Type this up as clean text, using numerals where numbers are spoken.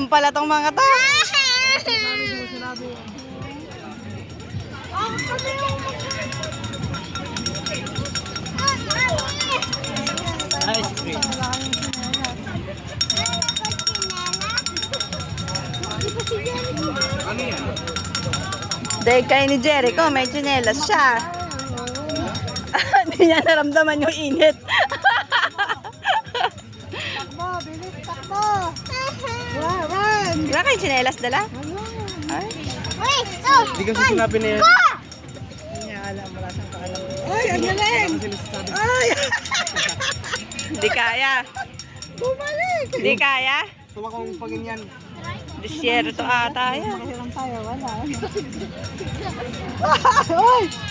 naman pala tong mga to. Ice cream. Ano yan? Dahil kayo ni Jericho, may tsinelas siya. Hindi niya naramdaman yung init. Takbo, bilis, takbo. Run! Wala kayong tsinelas dala? Ay. Hindi kasi sinabi na yan. Ay, ang galing! Ay! Hindi kaya. Bumalik! Hindi kaya. Tumakong pagganyan. Disyerto ata yan. Kasi lang tayo, wala. Ay!